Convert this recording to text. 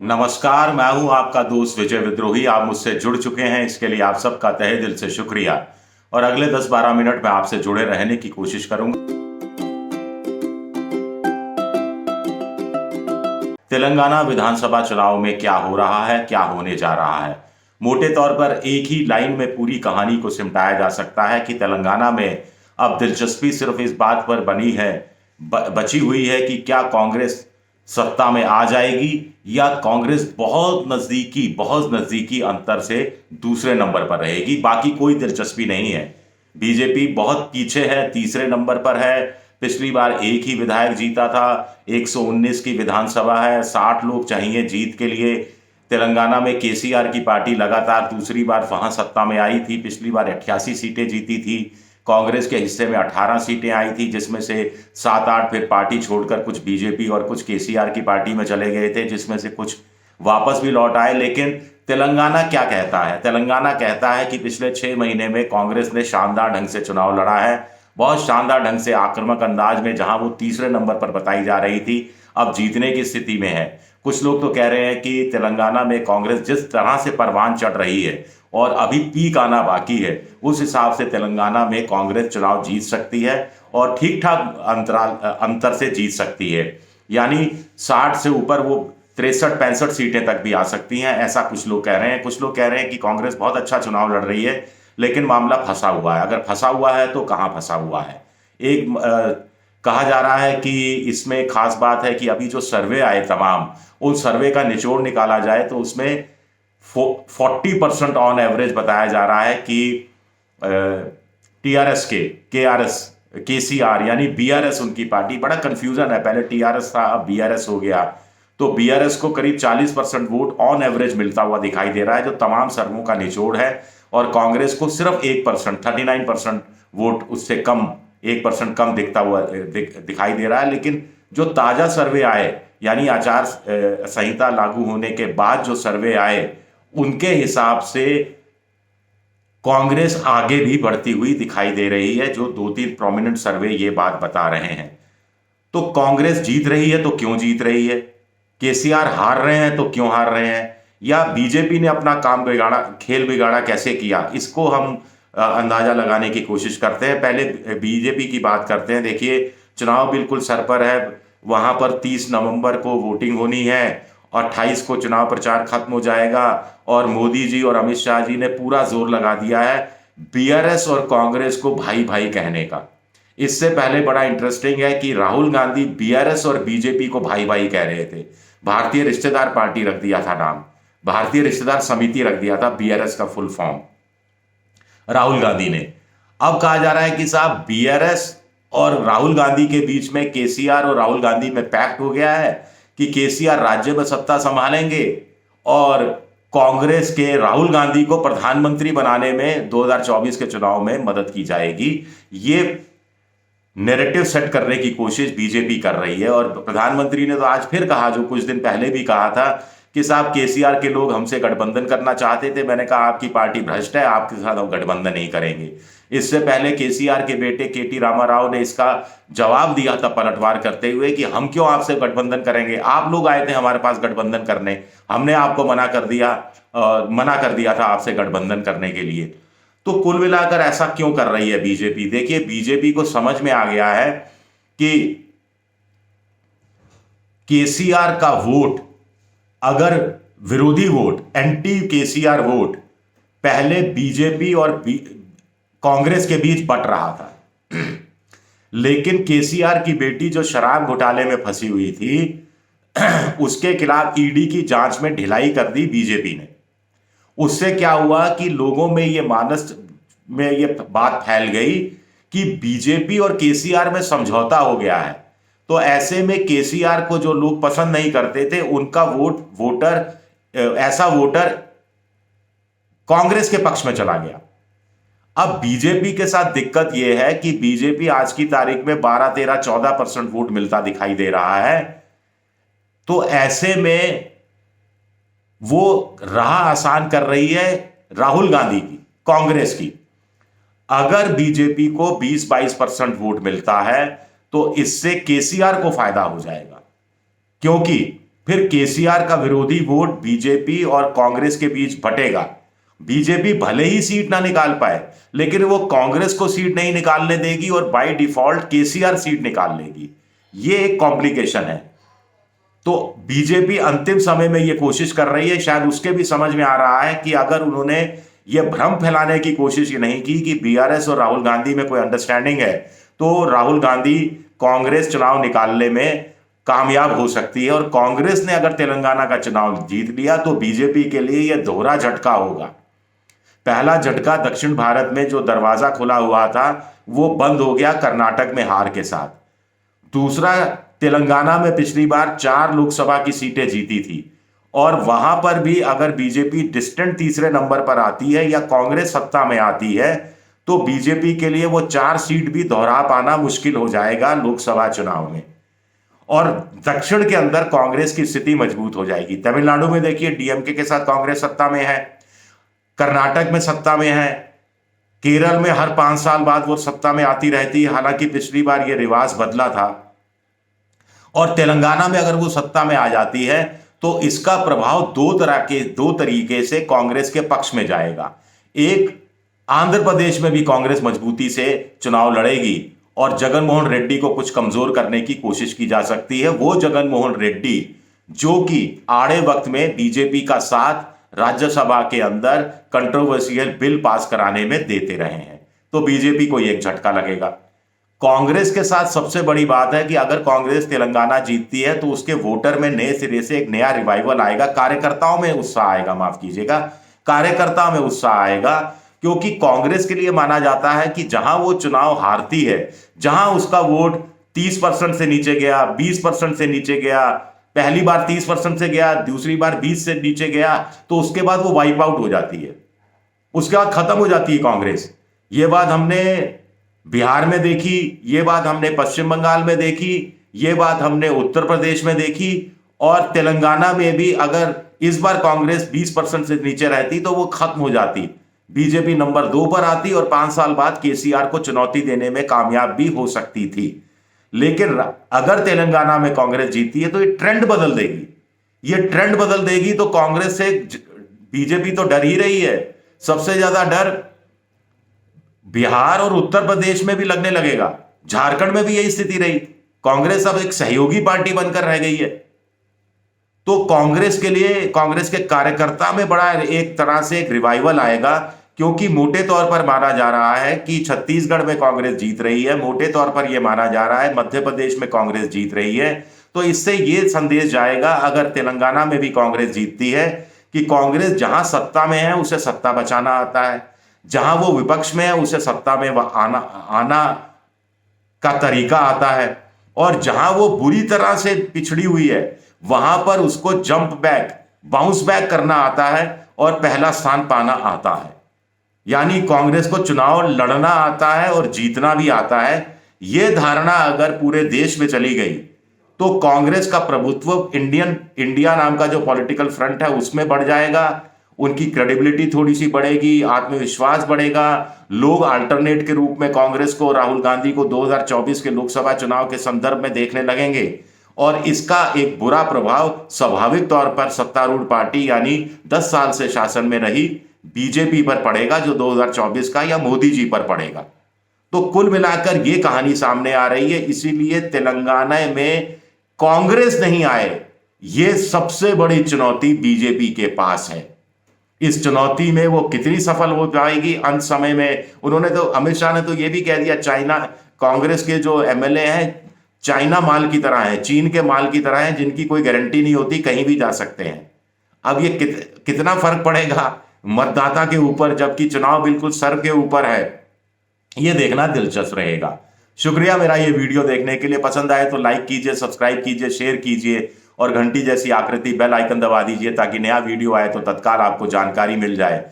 नमस्कार, मैं हूं आपका दोस्त विजय विद्रोही। आप मुझसे जुड़ चुके हैं, इसके लिए आप सबका तहे दिल से शुक्रिया। और अगले 10-12 मिनट में आपसे जुड़े रहने की कोशिश करूंगा। तेलंगाना विधानसभा चुनाव में क्या हो रहा है, क्या होने जा रहा है। मोटे तौर पर एक ही लाइन में पूरी कहानी को सिमटाया जा सकता है कि तेलंगाना में अब दिलचस्पी सिर्फ इस बात पर बनी है, बची हुई है कि क्या कांग्रेस सत्ता में आ जाएगी या कांग्रेस बहुत नजदीकी अंतर से दूसरे नंबर पर रहेगी। बाकी कोई दिलचस्पी नहीं है। बीजेपी बहुत पीछे है, तीसरे नंबर पर है। पिछली बार एक ही विधायक जीता था। 119 की विधानसभा है, 60 लोग चाहिए जीत के लिए। तेलंगाना में केसीआर की पार्टी लगातार दूसरी बार वहां सत्ता में आई थी। पिछली बार 88 सीटें जीती थी। कांग्रेस के हिस्से में 18 सीटें आई थी, जिसमें से 7-8 फिर पार्टी छोड़कर कुछ बीजेपी और कुछ केसीआर की पार्टी में चले गए थे, जिसमें से कुछ वापस भी लौट आए। लेकिन तेलंगाना क्या कहता है? तेलंगाना कहता है कि पिछले 6 महीने में कांग्रेस ने शानदार ढंग से चुनाव लड़ा है, बहुत शानदार ढंग से, आक्रामक अंदाज में। जहां वो तीसरे नंबर पर बताई जा रही थी, अब जीतने की स्थिति में है। कुछ लोग तो कह रहे हैं कि तेलंगाना में कांग्रेस जिस तरह से परवान चढ़ रही है और अभी पीक आना बाकी है, उस हिसाब से तेलंगाना में कांग्रेस चुनाव जीत सकती है और ठीक ठाक अंतर से जीत सकती है। यानी 60 से ऊपर वो 63-65 सीटें तक भी आ सकती हैं, ऐसा कुछ लोग कह रहे हैं। कुछ लोग कह रहे हैं कि कांग्रेस बहुत अच्छा चुनाव लड़ रही है, लेकिन मामला फंसा हुआ है। अगर फंसा हुआ है तो कहाँ फंसा हुआ है? एक कहा जा रहा है कि इसमें खास बात है कि अभी जो सर्वे आए तमाम, उन सर्वे का निचोड़ निकाला जाए तो उसमें 40% ऑन एवरेज बताया जा रहा है कि टीआरएस केसीआर यानी बीआरएस उनकी पार्टी, बड़ा कंफ्यूजन है। पहले टीआरएस था, अब बीआरएस हो गया। तो बीआरएस को करीब 40% वोट ऑन एवरेज मिलता हुआ दिखाई दे रहा है, जो तमाम सर्वों का निचोड़ है। और कांग्रेस को सिर्फ 1%, 39% वोट उससे कम, 1% कम दिखता हुआ दिखाई दे रहा है। लेकिन जो ताजा सर्वे आए, यानी आचार संहिता लागू होने के बाद जो सर्वे आए, उनके हिसाब से कांग्रेस आगे भी बढ़ती हुई दिखाई दे रही है। जो 2-3 प्रोमिनेंट सर्वे ये बात बता रहे हैं। तो कांग्रेस जीत रही है तो क्यों जीत रही है? केसीआर हार रहे हैं तो क्यों हार रहे हैं? या बीजेपी ने अपना काम बिगाड़ा, खेल बिगाड़ा, कैसे किया? इसको हम अंदाजा लगाने की कोशिश करते हैं। पहले बीजेपी की बात करते हैं। देखिए, चुनाव बिल्कुल सर पर है। वहां पर 30 नवंबर को वोटिंग होनी है, 28 को चुनाव प्रचार खत्म हो जाएगा और मोदी जी और अमित शाह जी ने पूरा जोर लगा दिया है बीआरएस और कांग्रेस को भाई भाई कहने का। इससे पहले बड़ा इंटरेस्टिंग है कि राहुल गांधी बीआरएस और बीजेपी को भाई भाई कह रहे थे। भारतीय रिश्तेदार पार्टी रख दिया था नाम, भारतीय रिश्तेदार समिति रख दिया था बीआरएस का फुल फॉर्म राहुल गांधी ने। अब कहा जा रहा है कि साहब बीआरएस और राहुल गांधी के बीच में, केसीआर और राहुल गांधी में पैक्ट हो गया है कि केसीआर राज्य में सत्ता संभालेंगे और कांग्रेस के राहुल गांधी को प्रधानमंत्री बनाने में 2024 के चुनाव में मदद की जाएगी। ये नैरेटिव सेट करने की कोशिश बीजेपी कर रही है। और प्रधानमंत्री ने तो आज फिर कहा, जो कुछ दिन पहले भी कहा था, कि साहब केसीआर के लोग हमसे गठबंधन करना चाहते थे। मैंने कहा आपकी पार्टी भ्रष्ट है, आपके साथ हम गठबंधन नहीं करेंगे। इससे पहले केसीआर के बेटे केटी रामाराव ने इसका जवाब दिया था पलटवार करते हुए कि हम क्यों आपसे गठबंधन करेंगे, आप लोग आए थे हमारे पास गठबंधन करने, हमने आपको मना कर दिया था आपसे गठबंधन करने के लिए। तो कुल मिलाकर ऐसा क्यों कर रही है बीजेपी? देखिए, बीजेपी को समझ में आ गया है कि केसीआर का वोट, अगर विरोधी वोट, एंटी केसीआर वोट पहले बीजेपी और कांग्रेस के बीच बट रहा था, लेकिन केसीआर की बेटी जो शराब घोटाले में फंसी हुई थी, उसके खिलाफ ईडी की जांच में ढिलाई कर दी बीजेपी ने। उससे क्या हुआ कि लोगों में ये मानस में ये बात फैल गई कि बीजेपी और केसीआर में समझौता हो गया है। तो ऐसे में केसीआर को जो लोग पसंद नहीं करते थे, उनका ऐसा वोटर कांग्रेस के पक्ष में चला गया। अब बीजेपी के साथ दिक्कत यह है कि बीजेपी आज की तारीख में 12, 13, 14% वोट मिलता दिखाई दे रहा है। तो ऐसे में वो राह आसान कर रही है राहुल गांधी की, कांग्रेस की। अगर बीजेपी को 20-22% वोट मिलता है तो इससे केसीआर को फायदा हो जाएगा, क्योंकि फिर केसीआर का विरोधी वोट बीजेपी और कांग्रेस के बीच बटेगा। बीजेपी भले ही सीट ना निकाल पाए, लेकिन वो कांग्रेस को सीट नहीं निकालने देगी और बाय डिफॉल्ट केसीआर सीट निकाल लेगी। ये एक कॉम्प्लिकेशन है। तो बीजेपी अंतिम समय में ये कोशिश कर रही है, शायद उसके भी समझ में आ रहा है कि अगर उन्होंने ये भ्रम फैलाने की कोशिश नहीं की कि बीआरएस और राहुल गांधी में कोई अंडरस्टैंडिंग है, तो राहुल गांधी कांग्रेस चुनाव निकालने में कामयाब हो सकती है। और कांग्रेस ने अगर तेलंगाना का चुनाव जीत लिया तो बीजेपी के लिए यह दोहरा झटका होगा। पहला झटका दक्षिण भारत में जो दरवाजा खुला हुआ था वो बंद हो गया कर्नाटक में हार के साथ। दूसरा, तेलंगाना में पिछली बार 4 लोकसभा की सीटें जीती थी और वहां पर भी अगर बीजेपी डिस्टेंट तीसरे नंबर पर आती है या कांग्रेस सत्ता में आती है तो बीजेपी के लिए वो 4 सीट भी दोहरा पाना मुश्किल हो जाएगा लोकसभा चुनाव में। और दक्षिण के अंदर कांग्रेस की स्थिति मजबूत हो जाएगी। तमिलनाडु में देखिए डीएमके के साथ कांग्रेस सत्ता में है, कर्नाटक में सत्ता में है, केरल में हर 5 साल बाद वो सत्ता में आती रहती है, हालांकि पिछली बार ये रिवाज बदला था। और तेलंगाना में अगर वो सत्ता में आ जाती है तो इसका प्रभाव दो तरीके से कांग्रेस के पक्ष में जाएगा। एक, आंध्र प्रदेश में भी कांग्रेस मजबूती से चुनाव लड़ेगी और जगन मोहन रेड्डी को कुछ कमजोर करने की कोशिश की जा सकती है। वो जगन मोहन रेड्डी जो कि आड़े वक्त में बीजेपी का साथ राज्यसभा के अंदर कंट्रोवर्शियल बिल पास कराने में देते रहे हैं, तो बीजेपी को एक झटका लगेगा। कांग्रेस के साथ सबसे बड़ी बात है कि अगर कांग्रेस तेलंगाना जीतती है तो उसके वोटर में नए सिरे से एक नया रिवाइवल आएगा, कार्यकर्ताओं में उत्साह आएगा, माफ कीजिएगा, कार्यकर्ताओं में उत्साह आएगा। क्योंकि कांग्रेस के लिए माना जाता है कि जहां वो चुनाव हारती है, जहां उसका वोट 30% से नीचे गया, 20% से नीचे गया, पहली बार 30% से गया, दूसरी बार 20 से नीचे गया, तो उसके बाद वो वाइप आउट हो जाती है, उसके बाद खत्म हो जाती है कांग्रेस। ये बात हमने बिहार में देखी, ये बात हमने पश्चिम बंगाल में देखी, ये बात हमने उत्तर प्रदेश में देखी और तेलंगाना में भी अगर इस बार कांग्रेस 20% से नीचे रहती तो वो खत्म हो जाती, बीजेपी नंबर 2 पर आती और 5 साल बाद केसीआर को चुनौती देने में कामयाब भी हो सकती थी। लेकिन अगर तेलंगाना में कांग्रेस जीतती है तो ये ट्रेंड बदल देगी, ये ट्रेंड बदल देगी। तो कांग्रेस से बीजेपी तो डर ही रही है। सबसे ज्यादा डर बिहार और उत्तर प्रदेश में भी लगने लगे, झारखंड में भी यही स्थिति रही। कांग्रेस अब एक सहयोगी पार्टी बनकर रह गई है। तो कांग्रेस के लिए, कांग्रेस के कार्यकर्ता में बड़ा एक तरह से एक रिवाइवल आएगा, क्योंकि मोटे तौर पर माना जा रहा है कि छत्तीसगढ़ में कांग्रेस जीत रही है, मोटे तौर पर यह माना जा रहा है मध्य प्रदेश में कांग्रेस जीत रही है। तो इससे यह संदेश जाएगा अगर तेलंगाना में भी कांग्रेस जीतती है कि कांग्रेस जहां सत्ता में है उसे सत्ता बचाना आता है, जहां वो विपक्ष में है उसे सत्ता में आना का तरीका आता है, और जहां वो बुरी तरह से पिछड़ी हुई है वहां पर उसको जंप बैक, बाउंस बैक करना आता है और पहला स्थान पाना आता है। यानी कांग्रेस को चुनाव लड़ना आता है और जीतना भी आता है। यह धारणा अगर पूरे देश में चली गई तो कांग्रेस का प्रभुत्व इंडिया नाम का जो पॉलिटिकल फ्रंट है उसमें बढ़ जाएगा, उनकी क्रेडिबिलिटी थोड़ी सी बढ़ेगी, आत्मविश्वास बढ़ेगा। लोग अल्टरनेट के रूप में कांग्रेस को, राहुल गांधी को 2024 के लोकसभा चुनाव के संदर्भ में देखने लगेंगे और इसका एक बुरा प्रभाव स्वाभाविक तौर पर सत्तारूढ़ पार्टी यानी 10 साल से शासन में रही बीजेपी पर पड़ेगा, जो 2024 का, या मोदी जी पर पड़ेगा। तो कुल मिलाकर यह कहानी सामने आ रही है। इसीलिए तेलंगाना में कांग्रेस नहीं आए, यह सबसे बड़ी चुनौती बीजेपी के पास है। इस चुनौती में वो कितनी सफल हो पाएगी अंत समय में, उन्होंने तो, अमित शाह ने तो यह भी कह दिया, चाइना, कांग्रेस के जो एमएलए हैं चाइना माल की तरह है, चीन के माल की तरह है, जिनकी कोई गारंटी नहीं होती, कहीं भी जा सकते हैं। अब ये कितना फर्क पड़ेगा मतदाता के ऊपर, जबकि चुनाव बिल्कुल सर के ऊपर है, ये देखना दिलचस्प रहेगा। शुक्रिया मेरा ये वीडियो देखने के लिए। पसंद आए तो लाइक कीजिए, सब्सक्राइब कीजिए, शेयर कीजिए और घंटी जैसी आकृति बेल आइकन दबा दीजिए ताकि नया वीडियो आए तो तत्काल आपको जानकारी मिल जाए।